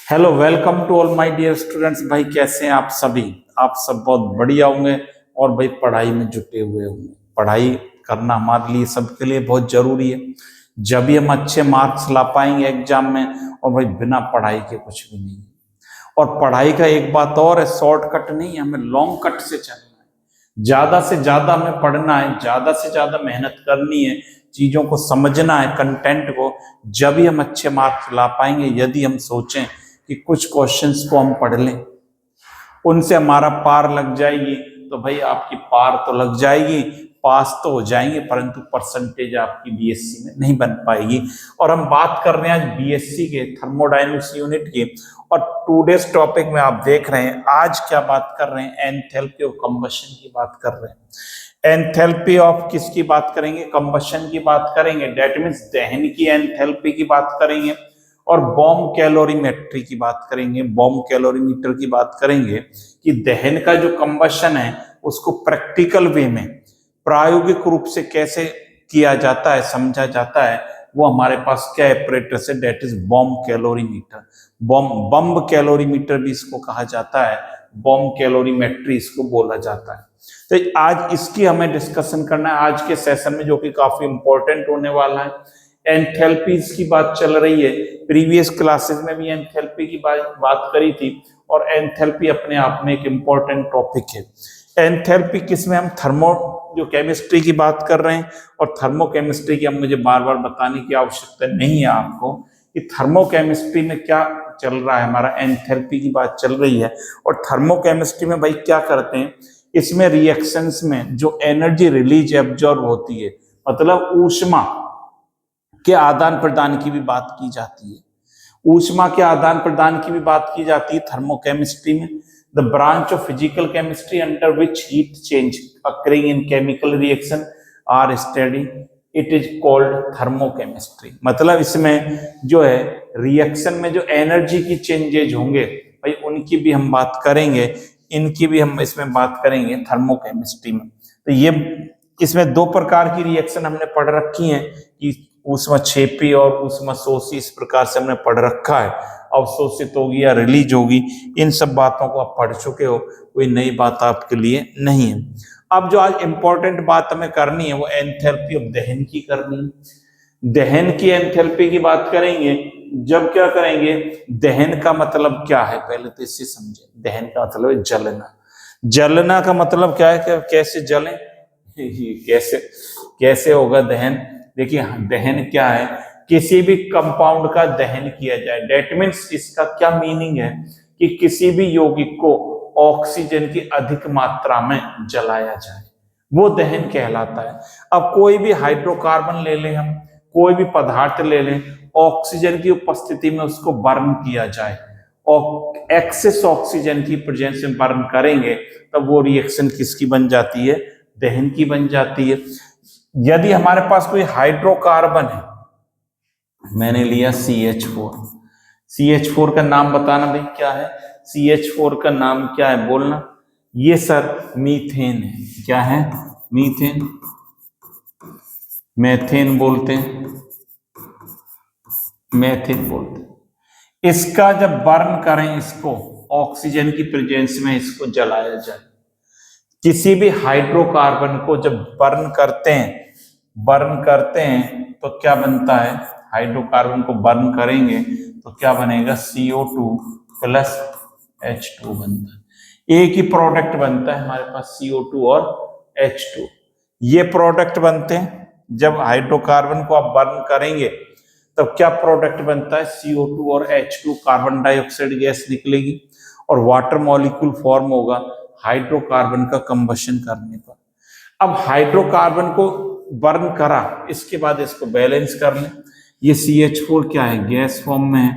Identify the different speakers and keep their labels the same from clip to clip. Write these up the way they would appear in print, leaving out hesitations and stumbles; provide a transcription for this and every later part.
Speaker 1: Hello, welcome to all my dear students. भाई कैसे हैं आप सभी? आप सब बहुत बढ़िया होंगे और भाई पढ़ाई में जुटे हुए होंगे। पढ़ाई करना हमारे लिए सबके लिए बहुत जरूरी है। जब भी हम अच्छे मार्क्स ला पाएंगे एग्जाम में, और भाई बिना पढ़ाई के कुछ भी नहीं। और पढ़ाई का एक बात और है, शॉर्टकट नहीं है, हमें लॉन्ग कट से चलना है। ज्यादा से ज्यादा हमें पढ़ना है, ज्यादा से ज्यादा मेहनत करनी है, चीजों को समझना है, कंटेंट को। जब ही हम अच्छे मार्क्स ला पाएंगे यदि हम सोचें कि कुछ क्वेश्चंस को हम पढ़ लें, उनसे हमारा पार लग जाएगी, तो भाई आपकी पार तो लग जाएगी, पास तो हो जाएंगे, परंतु परसेंटेज आपकी बीएससी में नहीं बन पाएगी। और हम बात कर रहे हैं आज बीएससी के थर्मोडायनेमिक्स यूनिट की। और टूडेज टॉपिक में आप देख रहे हैं आज क्या बात कर रहे हैं, एंथैल्पी ऑफ कंबशन की बात कर रहे हैं। एंथैल्पी ऑफ किसकी बात करेंगे? कंबशन की बात करेंगे। दैट मीन्स दहन की एंथैल्पी की बात करेंगे। और बॉम्ब कैलोरीमेट्री की बात करेंगे, बॉम्ब कैलोरीमीटर की बात करेंगे कि दहन का जो कंबशन है उसको प्रैक्टिकल वे में, प्रायोगिक रूप से कैसे किया जाता है, समझा जाता है। वो हमारे पास क्या एपरेटस है, डेट इज बॉम्ब कैलोरीमीटर। बम्ब कैलोरीमीटर भी इसको कहा जाता है, बॉम्ब कैलोरीमेट्री इसको बोला जाता है। तो आज इसकी हमें डिस्कशन करना है आज के सेशन में, जो कि काफी इंपॉर्टेंट होने वाला है। एंथैल्पीज की बात चल रही है, प्रीवियस क्लासेस में भी एंथैल्पी की बात करी थी, और एंथैल्पी अपने आप में एक इम्पोर्टेंट टॉपिक है। एंथैल्पी किसमें, हम थर्मो जो केमिस्ट्री की बात कर रहे हैं, और थर्मोकेमिस्ट्री की हम मुझे बार बार बताने की आवश्यकता नहीं है आपको कि थर्मोकेमिस्ट्री में क्या चल रहा है, हमारा एंथैल्पी की बात चल रही है। और थर्मोकेमिस्ट्री में भाई क्या करते हैं, इसमें रिएक्शंस में जो एनर्जी रिलीज एब्जॉर्ब होती है, मतलब ऊष्मा के आदान प्रदान की भी बात की जाती है। ऊष्मा के आदान प्रदान की भी बात की जाती है थर्मोकेमिस्ट्री में। The branch of physical chemistry under which heat change occurring in chemical reaction are study, it is called thermochemistry. मतलब इसमें जो है रिएक्शन में जो एनर्जी की चेंजेज होंगे भाई उनकी भी हम बात करेंगे, इनकी भी हम इसमें बात करेंगे थर्मोकेमिस्ट्री में। तो ये इसमें दो प्रकार की रिएक्शन हमने पढ़ रखी है कि ऊष्माक्षेपी और ऊष्माशोषी, इस प्रकार से हमने पढ़ रखा है। अवशोषित होगी या रिलीज होगी, इन सब बातों को आप पढ़ चुके हो, कोई नई बात आपके लिए नहीं है। अब जो आज इंपॉर्टेंट बात हमें करनी है वो एंथैल्पी ऑफ दहन की करनी है। दहन की एंथैल्पी की बात करेंगे। जब क्या करेंगे, दहन का मतलब क्या है पहले तो इसे समझे। दहन का मतलब है जलना। जलना का मतलब क्या है, कैसे जले, कैसे कैसे होगा दहन। देखिए दहन क्या है, किसी भी कंपाउंड का दहन किया जाए। डेट मीन्स इसका क्या मीनिंग है कि किसी भी यौगिक को ऑक्सीजन की अधिक मात्रा में जलाया जाए, वो दहन कहलाता है। अब कोई भी हाइड्रोकार्बन ले लें हम, कोई भी पदार्थ ले लें, ऑक्सीजन की उपस्थिति में उसको बर्न किया जाए और एक्सेस ऑक्सीजन की प्रेजेंस में बर्न करेंगे, तब वो रिएक्शन किसकी बन जाती है, दहन की बन जाती है। यदि हमारे पास कोई हाइड्रोकार्बन है, मैंने लिया CH4, CH4 का नाम बताना भाई क्या है, CH4 का नाम क्या है बोलना। ये सर मीथेन है। क्या है? मीथेन, मेथेन बोलते हैं, मेथेन बोलते हैं। इसका जब बर्न करें, इसको ऑक्सीजन की प्रेजेंस में इसको जलाया जाए। किसी भी हाइड्रोकार्बन को जब बर्न करते हैं तो क्या बनता है, हाइड्रोकार्बन को बर्न करेंगे तो क्या बनेगा, CO2 प्लस H2 बनता है। एक ही प्रोडक्ट बनता है हमारे पास, CO2 और H2, ये प्रोडक्ट बनते हैं। जब हाइड्रोकार्बन को आप बर्न करेंगे तब क्या प्रोडक्ट बनता है, CO2 और H2, कार्बन डाइऑक्साइड गैस निकलेगी और वाटर मॉलिक्यूल फॉर्म होगा हाइड्रोकार्बन का कंबशन करने पर। अब हाइड्रोकार्बन को बर्न करा, इसके बाद इसको बैलेंस कर लें। ये CH4 क्या है, गैस फॉर्म में है,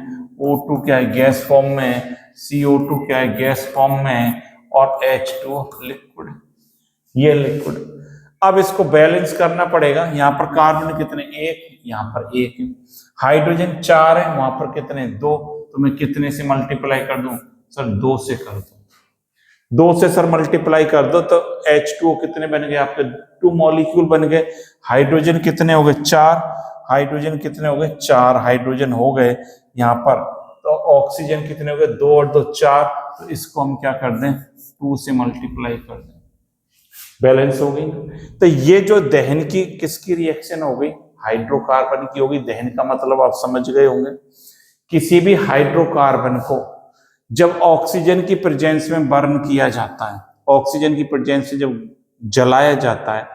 Speaker 1: O2 क्या है, गैस फॉर्म में है, CO2 क्या है, गैस फॉर्म में है, और H2 लिक्विड, ये लिक्विड। अब इसको बैलेंस करना पड़ेगा। यहाँ पर कार्बन कितने, एक, यहाँ पर एक है। हाइड्रोजन 4 है, वहां पर कितने, 2, तो मैं कितने से मल्टीप्लाई कर दूं सर, 2 से कर दो। 2 से सर मल्टीप्लाई कर दो तो H2O कितने बन गए आपके, 2 मॉलिक्यूल बन गए। हाइड्रोजन कितने हो गए, 4, हाइड्रोजन कितने हो गए, 4 हाइड्रोजन हो गए यहाँ पर। तो ऑक्सीजन कितने हो गए, 2 और 2 4, तो इसको हम क्या कर दें, 2 से मल्टीप्लाई कर दें, बैलेंस हो गई। तो ये जो दहन की किसकी रिएक्शन हो गई, हाइड्रोकार्बन की होगी। दहन का मतलब आप समझ गए होंगे, किसी भी हाइड्रोकार्बन को जब ऑक्सीजन की प्रेजेंस में बर्न किया जाता है, ऑक्सीजन की प्रेजेंस से जब जलाया जाता है,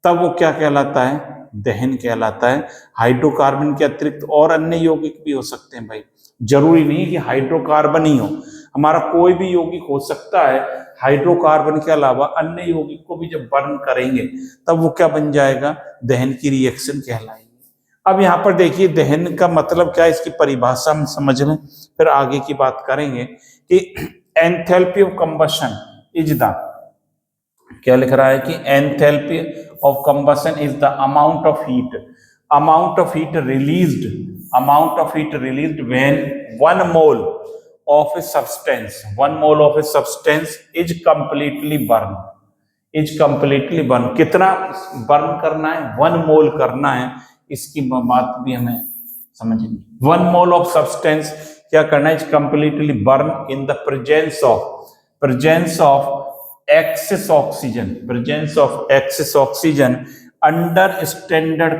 Speaker 1: तब वो क्या कहलाता है, दहन कहलाता है। हाइड्रोकार्बन के अतिरिक्त और अन्य यौगिक भी हो सकते हैं भाई, जरूरी नहीं कि हाइड्रोकार्बन ही हो, हमारा कोई भी यौगिक हो सकता है। हाइड्रोकार्बन के अलावा अन्य यौगिक को भी जब बर्न करेंगे तब वो क्या बन जाएगा, दहन की रिएक्शन कहलाएगी। अब यहाँ पर देखिए दहन का मतलब क्या है, इसकी परिभाषा हम समझ लें, फिर आगे की बात करेंगे कि enthalpy of combustion is the, क्या लिख रहा है कि enthalpy of combustion is the amount of heat released when 1 mole of a substance is completely burned। कितना बर्न करना है, 1 मोल करना है, इसकी बात भी हमें समझनी। 1 मोल ऑफ सब्सटेंस क्या करना है, is completely burn in the presence of excess oxygen under standard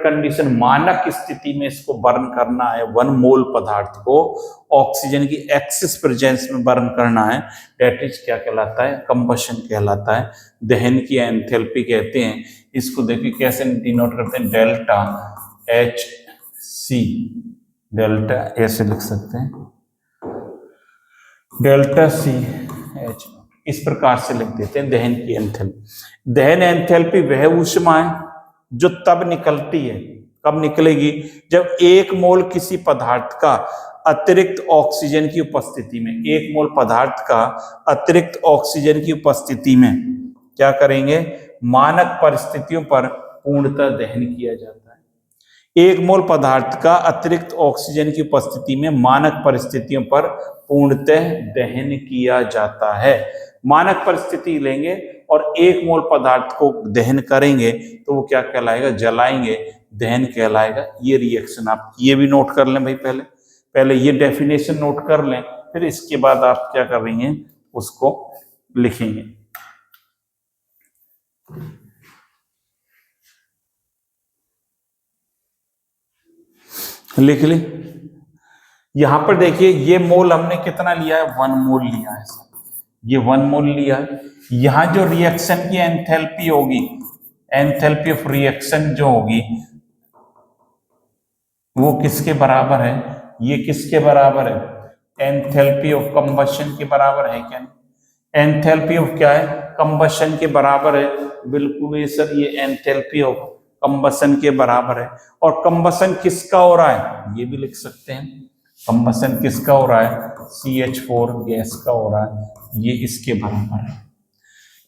Speaker 1: condition, मानक स्थिति में इसको बर्न करना है। 1 मोल पदार्थ को ऑक्सीजन की एक्सेस प्रेजेंस में बर्न करना है, डेट इज क्या कहलाता है, कंबशन कहलाता है। दहन की एंथैल्पी कहते हैं इसको। देखिए कैसे डिनोट करते हैं, डेल्टा एच सी, डेल्टा ऐसे लिख सकते हैं, डेल्टा सी एच, इस प्रकार से लिख देते हैं दहन की एंथैल्पी। दहन एंथैल्पी वह ऊष्मा है जो तब निकलती है, कब निकलेगी, जब 1 मोल किसी पदार्थ का अतिरिक्त ऑक्सीजन की उपस्थिति में, 1 मोल पदार्थ का अतिरिक्त ऑक्सीजन की उपस्थिति में क्या करेंगे, मानक परिस्थितियों पर पूर्णतः दहन किया जाता है। 1 मोल पदार्थ का अतिरिक्त ऑक्सीजन की उपस्थिति में मानक परिस्थितियों पर पूर्णतः दहन किया जाता है। मानक परिस्थिति लेंगे और 1 मोल पदार्थ को दहन करेंगे तो वो क्या कहलाएगा, जलाएंगे, दहन कहलाएगा। ये रिएक्शन आप ये भी नोट कर लें भाई, पहले ये डेफिनेशन नोट कर लें, फिर इसके बाद आप क्या कर रही हैं, उसको लिखेंगे। लिख ली। यहां पर देखिए ये मोल हमने कितना लिया है, 1 मोल लिया है, ये 1 मोल लिया है। यहां जो रिएक्शन की एंथैल्पी होगी, एंथैल्पी ऑफ रिएक्शन जो होगी वो किसके बराबर है, ये किसके बराबर है, एंथैल्पी ऑफ कंबशन के बराबर है क्या, एंथैल्पी ऑफ क्या है, कंबशन के बराबर है। बिल्कुल ये सर, ये एंथैल्पी ऑफ कंबशन के बराबर है। और कंबशन किसका हो रहा है, ये भी लिख सकते हैं, कंबशन किसका हो रहा है, CH4 गैस का हो रहा है, ये इसके बराबर है।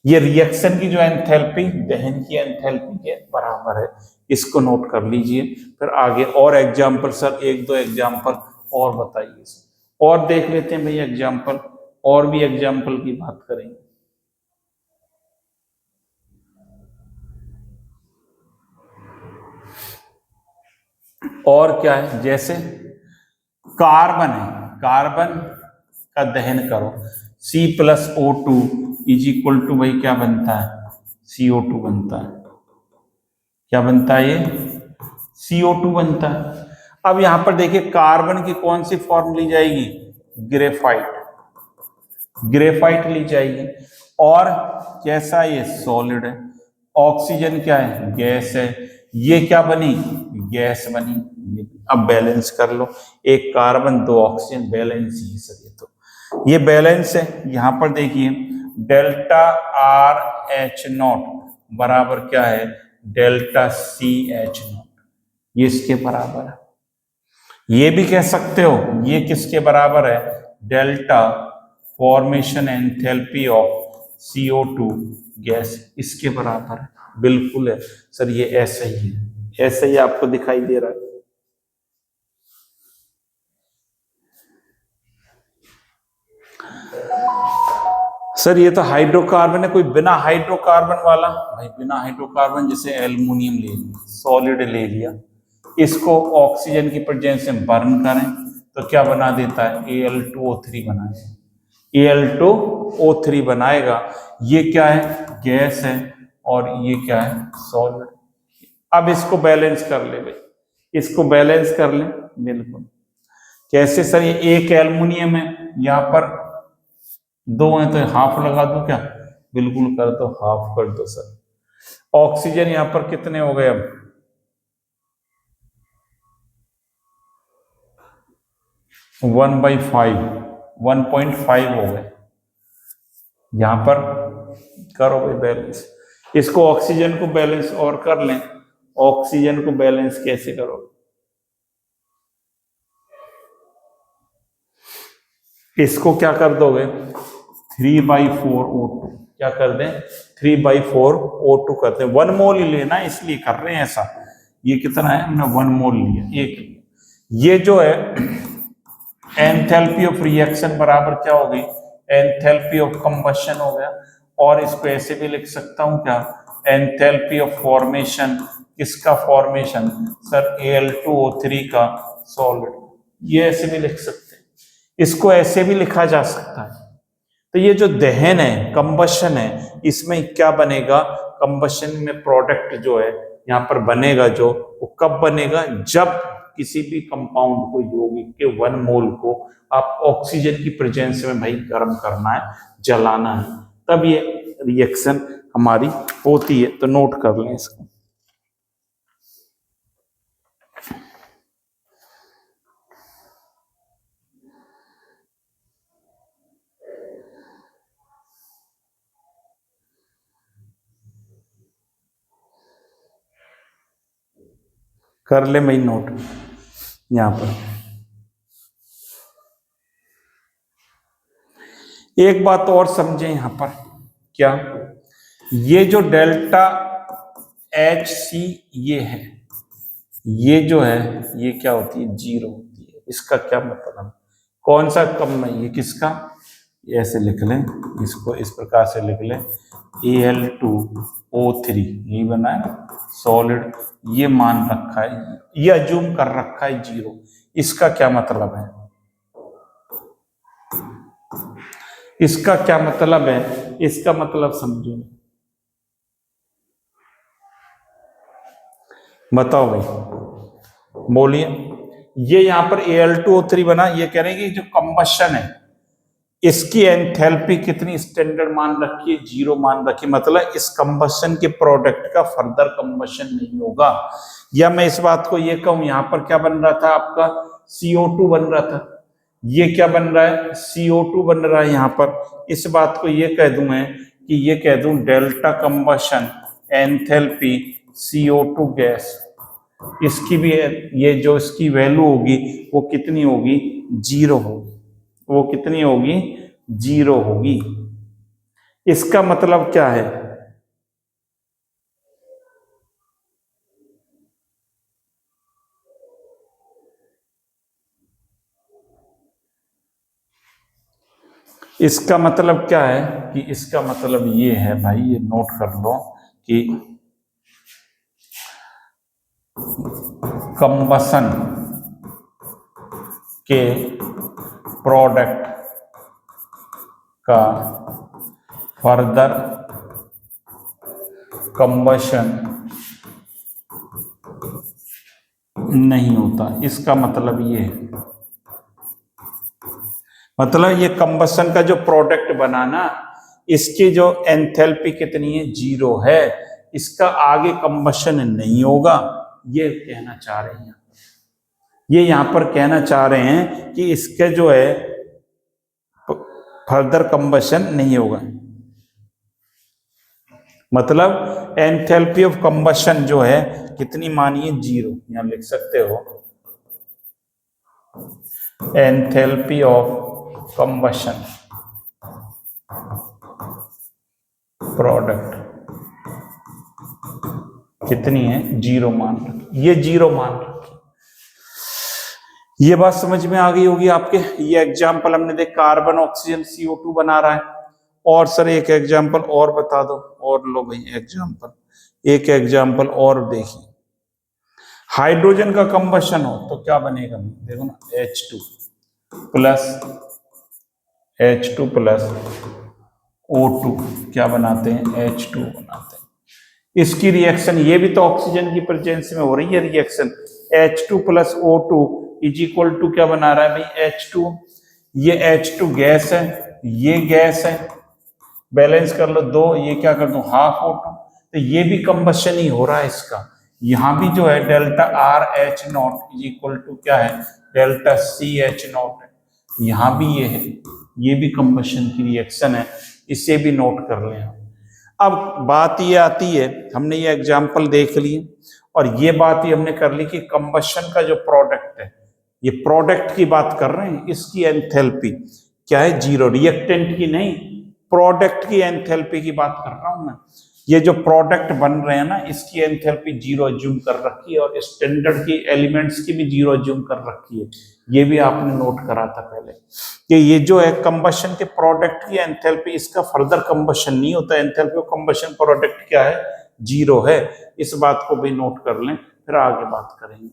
Speaker 1: ये रिएक्शन की जो एंथैल्पी दहन की एंथैल्पी के बराबर है, इसको नोट कर लीजिए। फिर आगे और एग्जाम्पल सर, 1-2 एग्जाम्पल और बताइए सर, और देख लेते हैं भैया एग्जाम्पल, और भी एग्जाम्पल की बात करेंगे। और क्या है, जैसे कार्बन है, कार्बन का दहन करो, C+O2 इज इक्वल टू भाई क्या बनता है, CO2 बनता है। क्या बनता है, ये CO2 बनता है। अब यहां पर देखिए कार्बन की कौन सी फॉर्म ली जाएगी, ग्रेफाइट ली जाएगी। और कैसा, ये सॉलिड है। ऑक्सीजन क्या है, गैस है। ये क्या बनी, गैस बनी। अब बैलेंस कर लो, 1 कार्बन 2 ऑक्सीजन, बैलेंस ही सर, ये बैलेंस है। यहां पर देखिए डेल्टा RH0 बराबर क्या है, डेल्टा CH0, ये इसके बराबर है। ये भी कह सकते हो ये किसके बराबर है, delta formation enthalpy of CO2 gas, इसके बराबर है। बिल्कुल है सर, ये ऐसा ही है, ऐसा ही आपको दिखाई दे रहा है। सर ये तो हाइड्रोकार्बन है, कोई बिना हाइड्रोकार्बन वाला, भाई बिना हाइड्रोकार्बन जैसे एल्युमिनियम ले लिया, सॉलिड ले लिया, इसको ऑक्सीजन की प्रेजेंस में बर्न करें तो क्या बना देता है, Al2O3 बनाएगा। Al2O3 बनाएगा। ये क्या है, गैस है, और ये क्या है, सॉलिड। अब इसको बैलेंस कर ले भाई, इसको बैलेंस कर ले। बिल्कुल कैसे सर, ये एक एल्युमिनियम है, यहां पर दो है तो हाफ लगा दो क्या, बिल्कुल कर दो, हाफ कर दो सर। ऑक्सीजन यहां पर कितने हो गए, अब 1/5, 1.5 हो गए। यहां पर करो भाई बैलेंस, इसको ऑक्सीजन को बैलेंस और कर लें। ऑक्सीजन को बैलेंस कैसे करो, इसको क्या कर दोगे, 3/4O2, क्या कर दें, 3/4O2 करते हैं। 1 मोल ही लेना, इसलिए कर रहे हैं ऐसा। ये कितना है, हमने 1 मोल लिया, एक लिया। ये जो है एंथैल्पी ऑफ रिएक्शन बराबर क्या हो गई, एंथैल्पी ऑफ कंबशन हो गया। और इसको ऐसे भी लिख सकता हूं क्या, एंथैल्पी ऑफ फॉर्मेशन, किसका फॉर्मेशन सर, Al2O3 का सॉलिड। ये ऐसे भी लिख सकते हैं, इसको ऐसे भी लिखा जा सकता है। तो ये जो दहन है, कंबशन है, इसमें क्या बनेगा, कंबशन में प्रोडक्ट जो है यहाँ पर बनेगा, जो वो कब बनेगा, जब किसी भी कंपाउंड को, यौगिक के 1 मोल को आप ऑक्सीजन की प्रेजेंस में भाई गर्म करना है, जलाना है, तब ये रिएक्शन हमारी होती है। तो नोट कर लें इसको। कर ले भाई नोट यहां पर। एक बात और समझे यहां पर, क्या, ये जो डेल्टा HC ये है, ये जो है ये क्या होती है, 0 होती है। इसका क्या मतलब, कौन सा कम है, ये किसका, ऐसे लिख लें इसको, इस प्रकार से लिख लें, Al2O3 यही बना है सॉलिड। ये मान रखा है, ये अज्यूम कर रखा है 0। इसका क्या मतलब है, इसका क्या मतलब है, इसका मतलब समझो, बताओ भाई, बोलिए। ये यहां पर Al2O3 बना, ये कह रहे हैं कि जो कंबशन है इसकी एंथैल्पी कितनी स्टैंडर्ड मान रखी है, 0 मान रखी, मतलब इस कंबशन के प्रोडक्ट का फर्दर कंबशन नहीं होगा। या मैं इस बात को ये कहूं, यहां पर क्या बन रहा था आपका, CO2 बन रहा था, ये क्या बन रहा है, CO2 बन रहा है यहां पर। इस बात को ये कह दूं मैं, कि ये कह दूं delta combustion enthalpy CO2 gas, इसकी भी ये जो इसकी वैल्यू होगी वो कितनी होगी, 0 होगी। वो कितनी होगी, 0 होगी। इसका मतलब क्या है, इसका मतलब क्या है, कि इसका मतलब ये है भाई, ये नोट कर लो कि कंबशन के प्रोडक्ट का फर्दर कंबशन नहीं होता। इसका मतलब ये है, मतलब ये कंबशन का जो प्रोडक्ट बना ना, इसकी जो एंथैल्पी कितनी है, 0 है, इसका आगे कंबशन नहीं होगा। ये कहना चाह रहे हैं, ये यहां पर कहना चाह रहे हैं कि इसके जो है फर्दर कंबशन नहीं होगा। मतलब एंथैल्पी ऑफ कंबशन जो है कितनी मानिए, 0, यहां लिख सकते हो, एंथैल्पी ऑफ कंबशन प्रोडक्ट कितनी है, 0 मान रखी, ये 0 मान रखी। ये बात समझ में आ गई होगी आपके। ये एग्जाम्पल हमने देख, कार्बन ऑक्सीजन CO2 बना रहा है। और सर एक एग्जाम्पल और बता दो, और लो भाई एग्जाम्पल, एक एग्जाम्पल और देखिए। हाइड्रोजन का कंबशन हो तो क्या बनेगा, देखो ना, H2 प्लस O2 क्या बनाते हैं, H2 बनाते हैं। इसकी रिएक्शन, ये भी तो ऑक्सीजन की प्रेजेंस में हो रही है reaction, H2 plus O2 is equal to क्या बना रहा है भाई, H2। ये H2 गैस है, ये गैस है, बैलेंस कर लो दो, ये क्या कर दो, हाफ O2, तो ये भी कंबशन ही हो रहा है इसका। यहां भी जो है delta RH0 is equal to क्या है, डेल्टा CH0 है, यहां भी ये है, ये भी कंबशन की रिएक्शन है, इसे भी नोट कर लें। अब बात ये आती है, हमने ये एग्जाम्पल देख लिए और ये बात ही हमने कर ली कि कंबशन का जो प्रोडक्ट है, ये प्रोडक्ट की बात कर रहे हैं, इसकी एंथैल्पी क्या है, जीरो। रिएक्टेंट की नहीं, प्रोडक्ट की एंथैल्पी की बात कर रहा हूं मैं। ये जो प्रोडक्ट बन रहे हैं ना, इसकी एंथैल्पी जीरो अज्यूम कर रखी है और स्टैंडर्ड की एलिमेंट्स की भी जीरो अज्यूम कर रखी है। ये भी आपने नोट करा था पहले कि ये जो है कंबशन के प्रोडक्ट की एंथैल्पी, इसका फर्दर कंबशन नहीं होता, एंथैल्पी ऑफ कंबशन प्रोडक्ट क्या है, जीरो है। इस बात को भी नोट कर लें, फिर आगे बात करेंगे।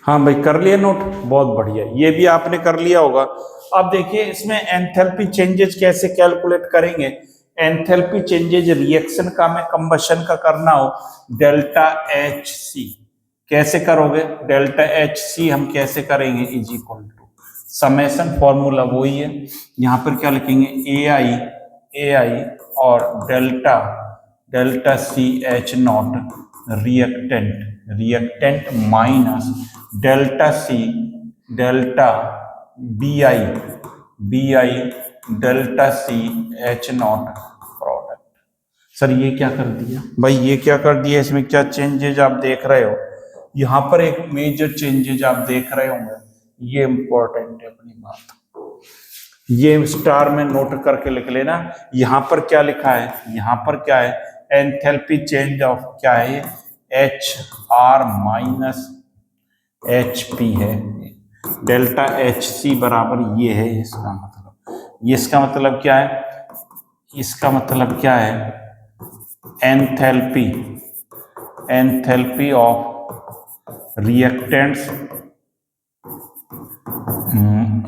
Speaker 1: हाँ भाई, कर लिया नोट, बहुत बढ़िया, ये भी आपने कर लिया होगा। अब देखिए इसमें एंथैल्पी चेंजेस कैसे कैलकुलेट करेंगे। एंथैल्पी चेंजेस रिएक्शन का में कंबशन का करना हो, डेल्टा HC कैसे करोगे, डेल्टा HC हम कैसे करेंगे, is equal to summation, formula वही है, यहाँ पर क्या लिखेंगे, AI और delta CH0 reactant minus delta BI delta CH0 product. Sir ये क्या कर दिया भाई, ये क्या कर दिया, इसमें क्या चेंजेज आप देख रहे हो, यहाँ पर एक मेजर चेंजेज आप देख रहे होंगे, ये इंपॉर्टेंट है अपनी बात, ये स्टार में नोट करके लिख लेना। यहाँ पर क्या लिखा है, यहाँ पर क्या है, एंथैल्पी चेंज ऑफ क्या है, HR माइनस HP है, डेल्टा HC बराबर ये है, इसका मतलब, ये इसका मतलब क्या है, इसका मतलब क्या है, एंथैल्पी ऑफ रिएक्टेंट्स,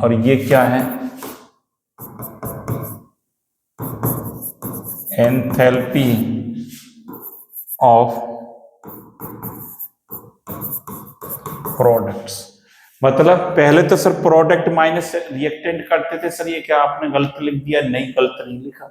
Speaker 1: और ये क्या है, एंथैल्पी ऑफ प्रोडक्ट्स। मतलब पहले तो सर प्रोडक्ट माइनस रिएक्टेंट करते थे, सर ये क्या आपने गलत लिख दिया, नहीं गलत नहीं लिखा।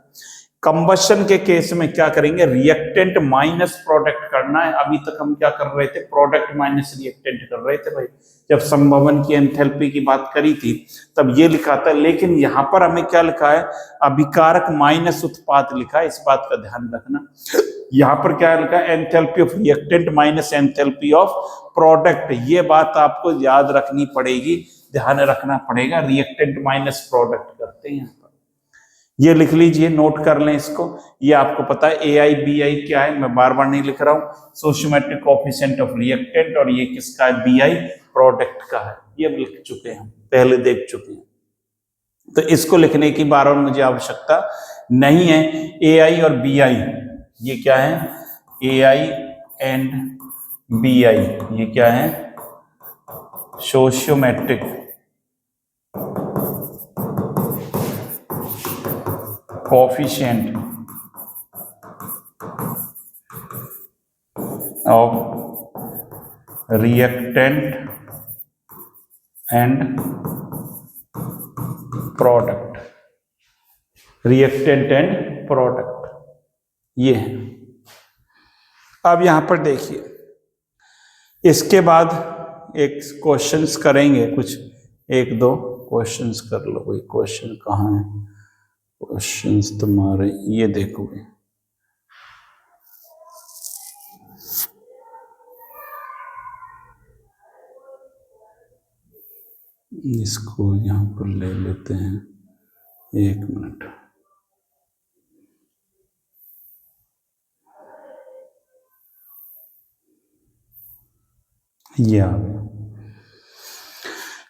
Speaker 1: कंबशन के केस में क्या करेंगे, रिएक्टेंट माइनस प्रोडक्ट करना है। अभी तक हम क्या कर रहे थे, प्रोडक्ट माइनस रिएक्टेंट कर रहे थे भाई। जब संभवन की एंथैल्पी की बात करी थी तब ये लिखा था, लेकिन यहाँ पर हमें क्या लिखा है, अभिकारक माइनस उत्पाद लिखा है, इस बात का ध्यान रखना। यहाँ पर क्या लिखा है, enthalpy of reactant minus enthalpy of product, ये बात आपको याद रखनी पड़ेगी, ध्यान रखना पड़ेगा, रिएक्टेंट माइनस प्रोडक्ट करते हैं। ये लिख लीजिए, नोट कर लें इसको, ये आपको पता है AI BI क्या है, मैं बार बार नहीं लिख रहा हूँ, सोशियोमेट्रिक कोएफिशिएंट ऑफ रिएक्टेंट, और ये किसका है, BI प्रोडक्ट का है, ये लिख चुके हैं, पहले देख चुके हैं, तो इसको लिखने की बार बार मुझे आवश्यकता नहीं है। AI और BI ये क्या है, AI एंड BI ये क्या है, sociometric coefficient of reactant and product, reactant and product ये है। अब यहां पर देखिए, इसके बाद एक क्वेश्चंस करेंगे, कुछ एक दो क्वेश्चंस कर लो। कोई क्वेश्चन कहाँ है, क्वेश्चंस तुम्हारे ये देखोगे, इसको यहां पर ले लेते हैं, एक मिनट, ये आ गया।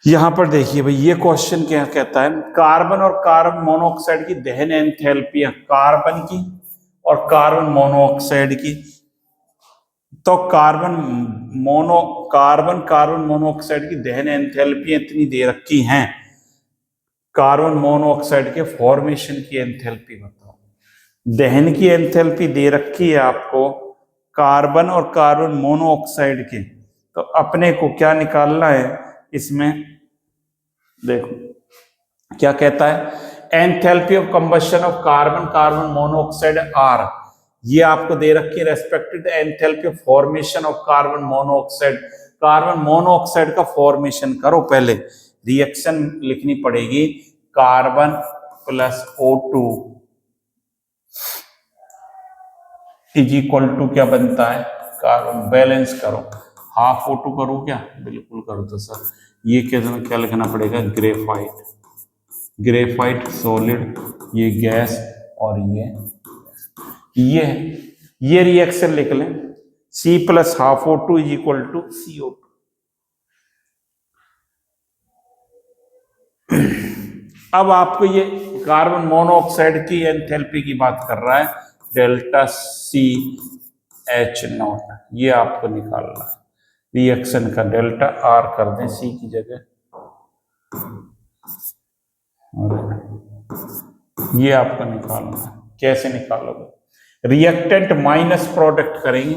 Speaker 1: यहां पर देखिए भाई, ये क्वेश्चन क्या कहता है, कार्बन और कार्बन मोनोऑक्साइड की दहन एंथैल्पी, कार्बन की और कार्बन मोनोऑक्साइड की तो कार्बन मोनोऑक्साइड की दहन एंथैल्पी इतनी दे रखी हैं, कार्बन मोनोऑक्साइड के फॉर्मेशन की एंथैल्पी बताओ। दहन की एंथैल्पी दे रखी है आपको कार्बन और कार्बन मोनोऑक्साइड के, तो अपने को क्या निकालना है इसमें, देखो क्या कहता है, enthalpy of combustion of carbon carbon monoxide are, ये आपको दे रखी है respected enthalpy of formation of carbon monoxide. Carbon monoxide का फॉर्मेशन करो, पहले रिएक्शन लिखनी पड़ेगी, carbon plus O2 is equal to क्या बनता है, कार्बन बैलेंस करो, हाफ O2 करो क्या, बिल्कुल करो। तो सर ये क्या लिखना पड़ेगा, ग्रेफाइट सॉलिड, ये गैस और ये रिएक्शन लिख लें, C plus half O2 is equal to CO2। अब आपको ये कार्बन मोनोऑक्साइड की एंथैल्पी की बात कर रहा है, डेल्टा CH0, ये आपको निकालना है, रिएक्शन का डेल्टा R कर दें C की जगह, ये आपको निकालना है। कैसे निकालोगे, रिएक्टेंट माइनस प्रोडक्ट करेंगे,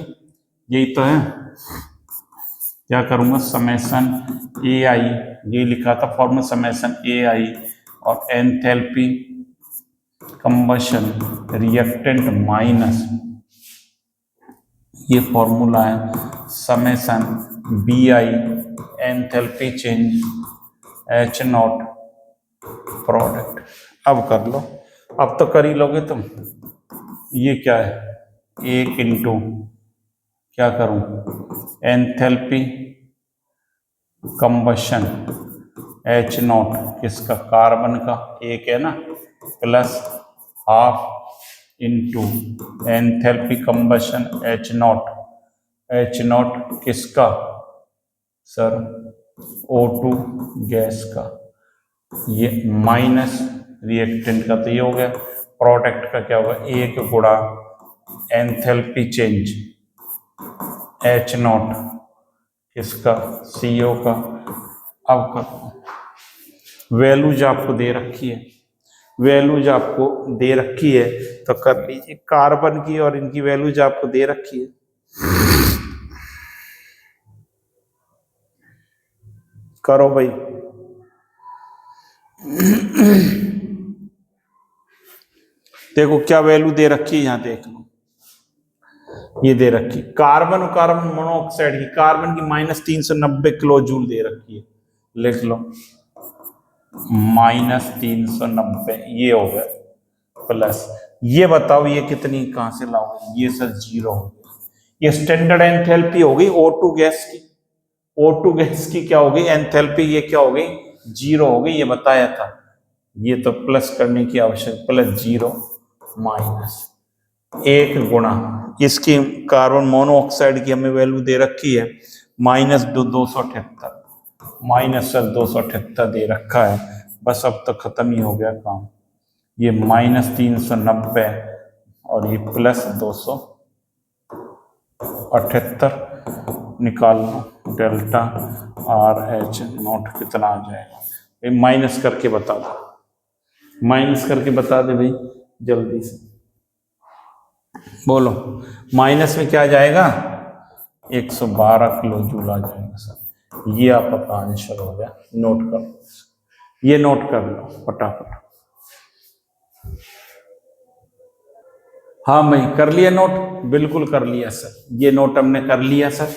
Speaker 1: यही तो है। क्या करूंगा, समेशन AI, ये लिखा था फॉर्मूला, समेशन AI और एंथैल्पी कंबशन रिएक्टेंट माइनस, ये फॉर्मूला है summation BI enthalpy change H0 product. अब कर लो, अब तो कर ही लोगे तुम। ये क्या है, 1 इंटू क्या करूं, एंथैल्पी कंबशन H0 किसका, कार्बन का, एक है ना, plus half into enthalpy combustion H0 किसका सर, O2 गैस का, ये माइनस रिएक्टेंट का, तो ये हो गया, प्रोडक्ट का क्या होगा, 1 गुणा एंथैल्पी चेंज H0 किसका, CO का। अब कर वैल्यूज आपको दे रखी है, वैल्यूज आपको दे रखी है तो कर लीजिए, कार्बन की और इनकी वैल्यूज आपको दे रखी है, करो भाई। देखो क्या वैल्यू दे रखी है, यहां देख लो, ये दे रखी कार्बन और कार्बन मोनोऑक्साइड की, कार्बन की -390 किलो जूल दे रखी है, लिख लो -390, ये हो गया, प्लस ये बताओ ये कितनी कहां से लाओगे, ये सर 0 हो गया, ये स्टैंडर्ड एंथैल्पी हो गई O2 गैस की, O2 गैस की क्या हो गई एंथैल्पी, ये क्या हो गई 0 हो गई, ये बताया था, ये तो प्लस करने की आवश्यकता, प्लस 0 माइनस 1 गुणा इसकी कार्बन मोनोऑक्साइड की हमें वैल्यू दे रखी है -278, माइनस सर 278 दे रखा है, बस अब तक खत्म ही हो गया काम, ये -390 और ये प्लस 278 निकाल लो, डेल्टा RH0 कितना आ जाएगा, माइनस करके बता दो, माइनस करके बता दे भाई जल्दी से, बोलो माइनस में क्या आ जाएगा, 112 किलो जूल आ जाएगा सर, ये आपका आंसर हो गया, नोट कर लो, ये नोट कर लो फटाफट। हाँ भाई कर लिया नोट, बिल्कुल कर लिया सर, ये नोट हमने कर लिया सर।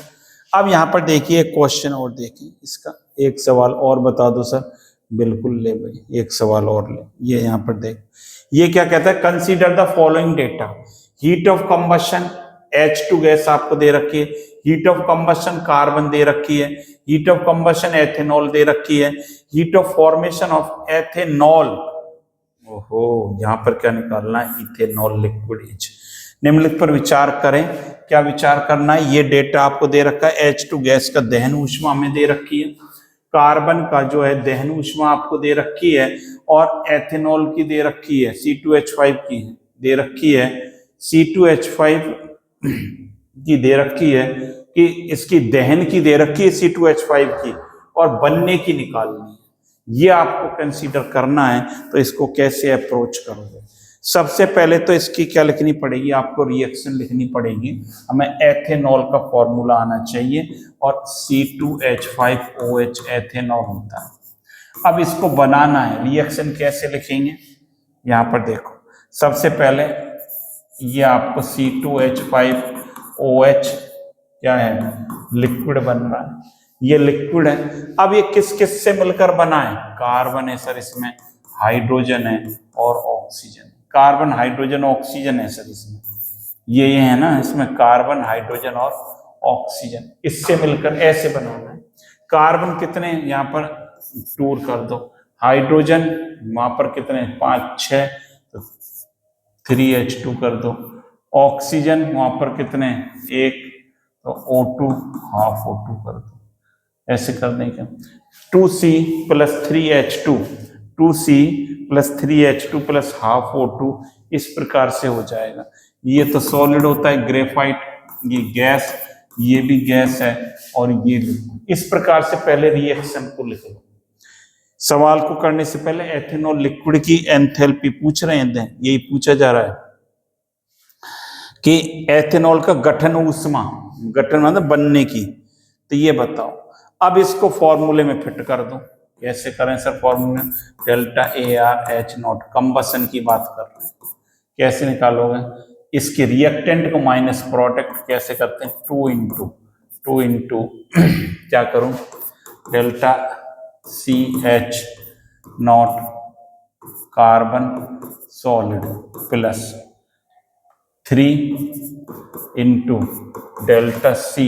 Speaker 1: अब यहाँ पर देखिए क्वेश्चन और देखिए, इसका एक सवाल और बता दो सर, बिल्कुल ले भाई एक सवाल और ले, ये यहाँ पर देख, ये क्या कहता है, consider the following data, heat of combustion H2 gas आपको दे रखी है, हीट ऑफ कंबशन कार्बन दे रखी है, हीट ऑफ कंबशन एथेनॉल दे रखी है, heat of formation of ethanol, ओहो यहाँ पर क्या निकालना है, इथेनॉल लिक्विड इज, निम्नलिखित पर विचार करें, क्या विचार करना है, ये डेटा आपको दे रखा है, H2 गैस का दहन ऊष्मा हमें दे रखी है, कार्बन का जो है दहन ऊष्मा आपको दे रखी है, और एथेनॉल की दे रखी है, C2H5 की दे रखी है, C2H5 की दे रखी है कि इसकी दहन की दे रखी है C2H5 की, और बनने की निकालनी है। ये आपको कंसीडर करना है, तो इसको कैसे अप्रोच करोगे? सबसे पहले तो इसकी क्या लिखनी पड़ेगी, आपको रिएक्शन लिखनी पड़ेगी। हमें एथेनॉल का फॉर्मूला आना चाहिए, और C2H5OH एथेनॉल होता है। अब इसको बनाना है, रिएक्शन कैसे लिखेंगे? यहां पर देखो, सबसे पहले ये आपको C2H5OH क्या है, लिक्विड बन रहा है, ये लिक्विड है। अब ये किस किस से मिलकर बना है? कार्बन है सर, इसमें हाइड्रोजन है और ऑक्सीजन। कार्बन, हाइड्रोजन, ऑक्सीजन है सर इसमें, ये है ना, इसमें कार्बन, हाइड्रोजन और ऑक्सीजन, इससे मिलकर ऐसे बनाना है। कार्बन कितने, यहाँ पर टूर कर दो, हाइड्रोजन वहां पर कितने, 5 6, तो 3H2 कर दो, ऑक्सीजन वहां पर कितने, 1, तो O2 हाफ O2 कर दो, ऐसे कर दें क्या, 2C plus 3H2, 2C plus 3H2 plus half O2, इस प्रकार से हो जाएगा। ये तो सॉलिड होता है ग्रेफाइट, ये गैस, ये भी गैस है, और ये लिक्विड। इस प्रकार से पहले रिएक्शन को लिख लो। सवाल को करने से पहले एथेनॉल लिक्विड की एंथैल्पी पूछ रहे हैं, यही पूछा जा रहा है कि एथेनॉल का गठन ऊष्मा, गठन मतलब बनने की, तो ये बताओ। अब इसको फॉर्मूले में फिट कर दो। कैसे करें सर फॉर्मूले? डेल्टा ArH0, कंबसन की बात कर रहे हैं, कैसे निकालोगे? इसके रिएक्टेंट को माइनस प्रोडक्ट कैसे करते हैं? 2 इंटू क्या करूं, delta CH0 carbon solid plus 3 into delta C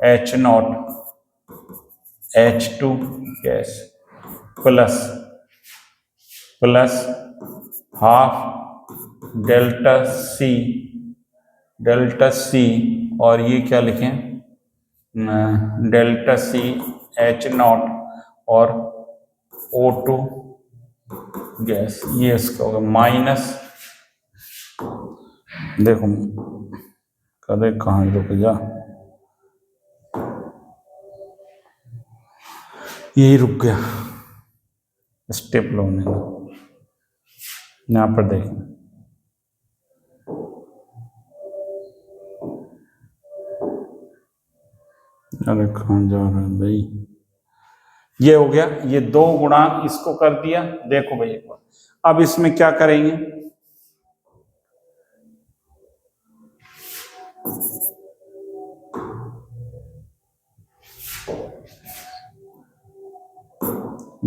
Speaker 1: H0 H2 gas plus half delta C और ये क्या लिखें, डेल्टा CH0 और O2 गैस, ये इसका होगा माइनस, देखो करे कहाँ रुक जा, यही रुक गया, स्टेप होने दो। यहां पर देखें, अरे कहाँ जा रहा है भाई, ये हो गया, ये 2 गुणा इसको कर दिया। देखो भाई एक बार, अब इसमें क्या करेंगे,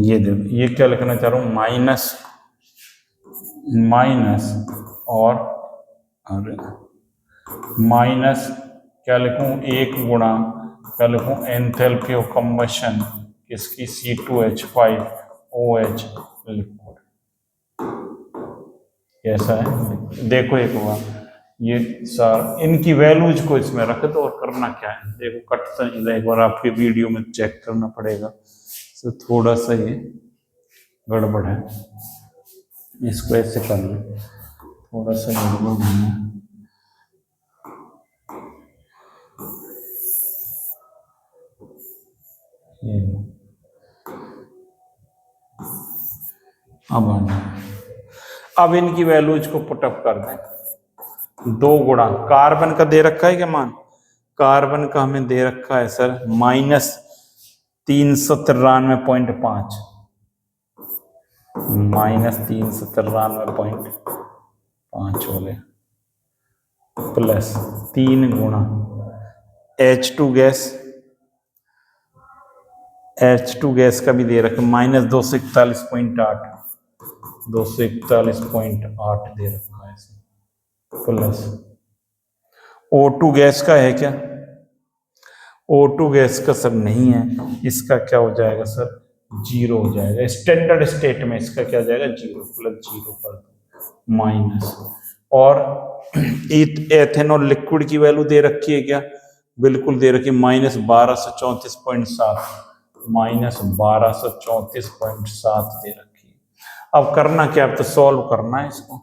Speaker 1: ये देखो, ये क्या लिखना चाह रहा हूं, माइनस और अरे माइनस क्या लिखूं, 1 गुणा क्या लिखूं, एंथैल्पी ऑफ कंबशन किसकी, C2H5OH लिक्विड। कैसा है देखो एक बार, ये सर इनकी वैल्यूज को इसमें रख दो, और करना क्या है देखो, कटता नहीं, एक बार आपके वीडियो में चेक करना पड़ेगा, तो थोड़ा सा ये गड़बड़ है, इसको ऐसे कर लो, थोड़ा सा गड़बड़ है। ये अब आना, अब इनकी वैल्यूज को पुटअप कर दें। 2 गुणा कार्बन का दे रखा है क्या मान, कार्बन का हमें दे रखा है सर -393.5, -393.5 वाले प्लस 3 गुणा H2 गैस का भी दे रखा है -241.8, 241.8 दे रखा है प्लस O2 गैस का है क्या, O2 गैस का सब नहीं है, इसका क्या हो जाएगा सर, 0 हो जाएगा, स्टैंडर्ड स्टेट में इसका क्या हो जाएगा, 0 प्लस 0 कर दो माइनस, और एथेनॉल लिक्विड की वैल्यू दे रखी है क्या, बिल्कुल दे रखी है, -1234.7, -1234.7 दे रखी है। अब करना क्या, अब तो सॉल्व करना है इसको,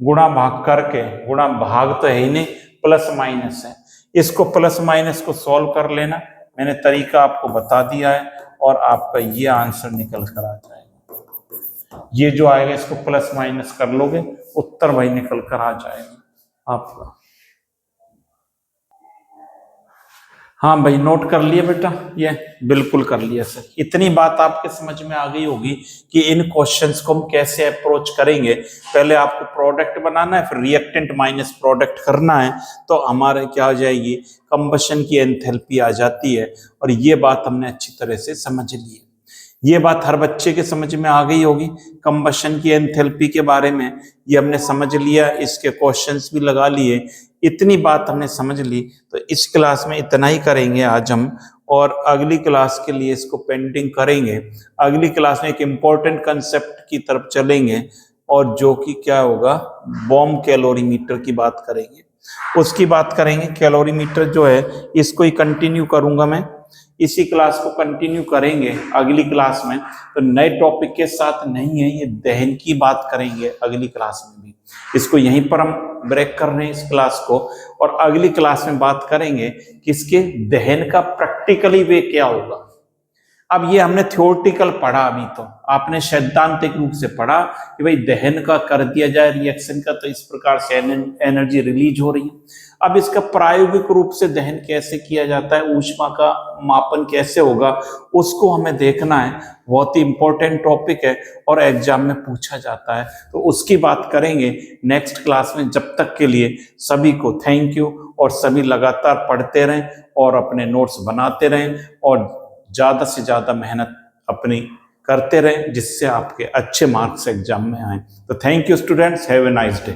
Speaker 1: गुणा भाग करके, गुणा भाग तो है ही नहीं, प्लस माइनस है, इसको प्लस माइनस को सॉल्व कर लेना। मैंने तरीका आपको बता दिया है और आपका ये आंसर निकल कर आ जाएगा। ये जो आएगा इसको प्लस माइनस कर लोगे, उत्तर भाई निकल कर आ जाएगा आपका। हाँ भाई, नोट कर लिया बेटा, ये बिल्कुल कर लिया सर। इतनी बात आपके समझ में आ गई होगी कि इन क्वेश्चंस को हम कैसे अप्रोच करेंगे। पहले आपको प्रोडक्ट बनाना है, फिर रिएक्टेंट माइनस प्रोडक्ट करना है, तो हमारे क्या हो जाएगी, कंबशन की एंथैल्पी आ जाती है। और ये बात हमने अच्छी तरह से समझ ली है। ये बात हर बच्चे के समझ में आ गई होगी, कंबशन की एंथैल्पी के बारे में ये हमने समझ लिया, इसके क्वेश्चंस भी लगा लिए। इतनी बात हमने समझ ली, तो इस क्लास में इतना ही करेंगे आज हम, और अगली क्लास के लिए इसको पेंडिंग करेंगे। अगली क्लास में एक इम्पोर्टेंट कंसेप्ट की तरफ चलेंगे, और जो कि क्या होगा, बॉम्ब कैलोरीमीटर की बात करेंगे, उसकी बात करेंगे। कैलोरीमीटर जो है इसको ही कंटिन्यू करूंगा मैं, इसी क्लास को कंटिन्यू करेंगे अगली क्लास में। तो नए टॉपिक के साथ नहीं है, ये दहन की बात करेंगे अगली क्लास में भी। इसको यहीं पर हम ब्रेक कर रहे हैं इस क्लास को, और अगली क्लास में बात करेंगे कि इसके दहन का प्रैक्टिकली वे क्या होगा। अब ये हमने थ्योरेटिकल पढ़ा, अभी तो आपने सैद्धांतिक रूप से पढ़ा कि भाई दहन का कर दिया जाए रिएक्शन का, तो इस प्रकार से एनर्जी रिलीज हो रही है। अब इसका प्रायोगिक रूप से दहन कैसे किया जाता है, ऊष्मा का मापन कैसे होगा, उसको हमें देखना है। बहुत ही इंपॉर्टेंट टॉपिक है और एग्जाम में पूछा जाता है, तो उसकी बात करेंगे नेक्स्ट क्लास में। जब तक के लिए सभी को थैंक यू, और सभी लगातार पढ़ते रहें और अपने नोट्स बनाते रहें, और ज्यादा से ज्यादा मेहनत अपनी करते रहें, जिससे आपके अच्छे मार्क्स एग्जाम में आए। तो thank you students, have a nice day.